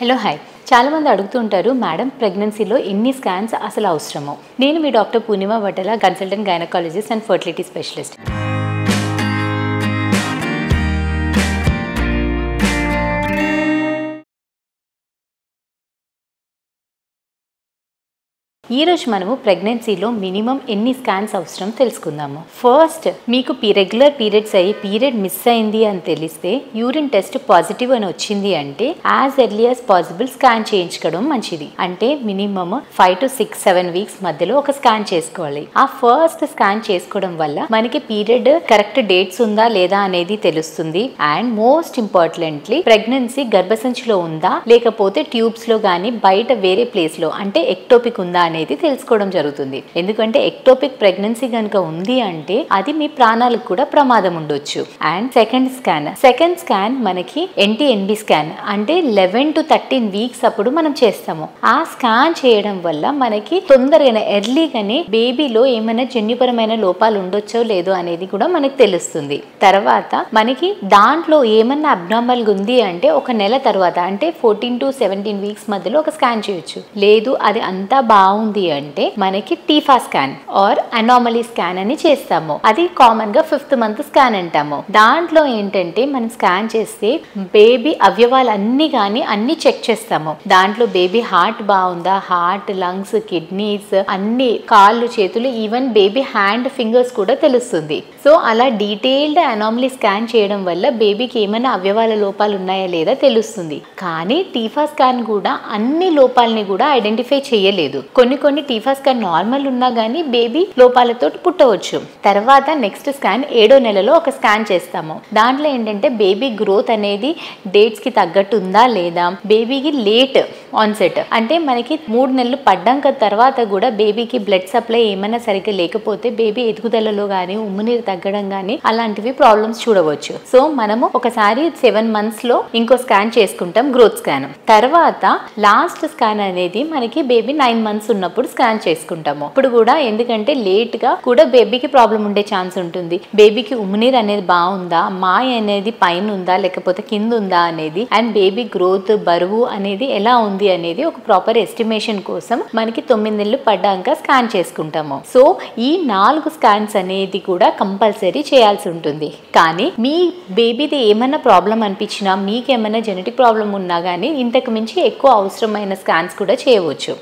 Hello hi, చాలామంది అడుగుతుంటారు madam ప్రెగ్నెన్సీలో ఎన్ని స్కాన్స్ అసలు అవసరమో. నేను మీ doctor Purnima Vaddala, consultant gynaecologist and fertility specialist. ఈరోజు మనము ప్రెగ్నెన్సీలో మినిమం ఎన్ని స్కాన్స్ అవసరం తెలుసుకుందాము. ఫస్ట్, మీకు రెగ్యులర్ పీరియడ్స్ అయ్యి పీరియడ్ మిస్ అయింది అని తెలిస్తే, యూరిన్ టెస్ట్ పాజిటివ్ అని వచ్చింది అంటే as early as possible scan చేయించుకోవడం మంచిది. అంటే మినిమమ్ 5 to 6-7 వీక్స్ మధ్యలో ఒక స్కాన్ చేసుకోవాలి. ఆ ఫస్ట్ స్కాన్ చేసుకోవడం వల్ల మనకి పీరియడ్ కరెక్ట్ డేట్స్ ఉందా లేదా అనేది తెలుస్తుంది. అండ్ మోస్ట్ ఇంపార్టెంట్లీ ప్రెగ్నెన్సీ గర్భసంచిలో ఉందా లేకపోతే ట్యూబ్స్ లో గానీ బయట వేరే ప్లేస్ లో అంటే ఎక్టోపిక్ ఉందా అనేది తెలుసుకోవడం జరుగుతుంది. ఎందుకంటే ఎక్టోపిక్ ప్రెగ్నెన్సీ కనుక ఉంది అంటే అది మీ ప్రాణాలకు కూడా ప్రమాదం ఉండొచ్చు. అండ్ సెకండ్ స్కాన్ మనకి NT-NB స్కాన్ అంటే 11 to 13 వీక్స్ అప్పుడు మనం చేస్తాము. ఆ స్కాన్ చేయడం వల్ల మనకి తొందరగా ఎర్లీగానే బేబీలో ఏమైనా జన్యుపరమైన లోపాలు ఉండొచ్చో లేదో అనేది కూడా మనకి తెలుస్తుంది. తర్వాత మనకి దాంట్లో ఏమన్నా అబ్నార్మల్ ఉంది అంటే ఒక నెల తర్వాత అంటే 14 to 17 వీక్స్ మధ్యలో ఒక స్కాన్ చేయొచ్చు. లేదు అది అంతా బాగుంది అంటే మనకి TIFFA scan or anomaly scan అని చేస్తాము. అది కామన్ గా 5th మంత్ స్కాన్ అంటాము. దాంట్లో ఏంటంటే మనం స్కాన్ చేస్తే బేబీ అవయవాలన్నీ కానీ అన్ని చెక్ చేస్తాము. దాంట్లో బేబీ హార్ట్ బాగుందా, హార్ట్, లంగ్స్, కిడ్నీస్, అన్ని కాళ్ళు, చేతులు, ఈవెన్ బేబీ హ్యాండ్, ఫింగర్స్ కూడా తెలుస్తుంది. సో అలా డీటెయిల్డ్ అనామలీ స్కాన్ చేయడం వల్ల బేబీకి ఏమైనా అవయవాల లోపాలు ఉన్నాయా లేదా తెలుస్తుంది. కానీ టీఫా స్కాన్ కూడా అన్ని లోపాలని కూడా ఐడెంటిఫై చేయలేదు. కొన్ని టీఫా స్కాన్ నార్మల్ ఉన్నా కానీ బేబీ లోపాలతో పుట్టవచ్చు. తర్వాత నెక్స్ట్ స్కాన్ 7వ నెలలో ఒక స్కాన్ చేస్తాము. దాంట్లో ఏంటంటే బేబీ గ్రోత్ అనేది డేట్స్ కి తగ్గట్టు ఉందా లేదా, బేబీకి లేట్ ఆన్సెట్ అంటే మనకి 3 నెలలు పడ్డాక తర్వాత కూడా బేబీకి బ్లడ్ సప్లై ఏమైనా సరిగ్గా లేకపోతే బేబీ ఎదుగుదలలో కానీ ఉమ్మునీరు తగ్గడం కానీ అలాంటివి ప్రాబ్లమ్స్ చూడవచ్చు. సో మనము ఒకసారి 7 months లో ఇంకో స్కాన్ చేసుకుంటాం, గ్రోత్ స్కాన్. తర్వాత లాస్ట్ స్కాన్ అనేది మనకి బేబీ 9 months ఉన్నప్పుడు స్కాన్ చేసుకుంటాము. ఇప్పుడు కూడా ఎందుకంటే లేట్ గా కూడా బేబీకి ప్రాబ్లం ఉండే ఛాన్స్ ఉంటుంది. బేబీకి ఉమ్మునీరు అనేది బాగుందా, మాయ అనేది పైన ఉందా లేకపోతే కింద ఉందా అనేది, అండ్ బేబీ గ్రోత్, బరువు అనేది ఎలా ఉంది అనేది ఒక ప్రాపర్ ఎస్టిమేషన్ కోసం మనకి 9 నెలలు పడ్డాక స్కాన్ చేసుకుంటాము. సో ఈ 4 స్కాన్స్ అనేది కూడా కంపల్సరీ చేయాల్సి ఉంటుంది. కానీ మీ బేబీది ఏమైనా ప్రాబ్లం అనిపించినా, మీకేమైనా జెనెటిక్ ప్రాబ్లం ఉన్నా కానీ ఇంతకు మించి ఎక్కువ అవసరమైన స్కాన్స్ కూడా చేయవచ్చు.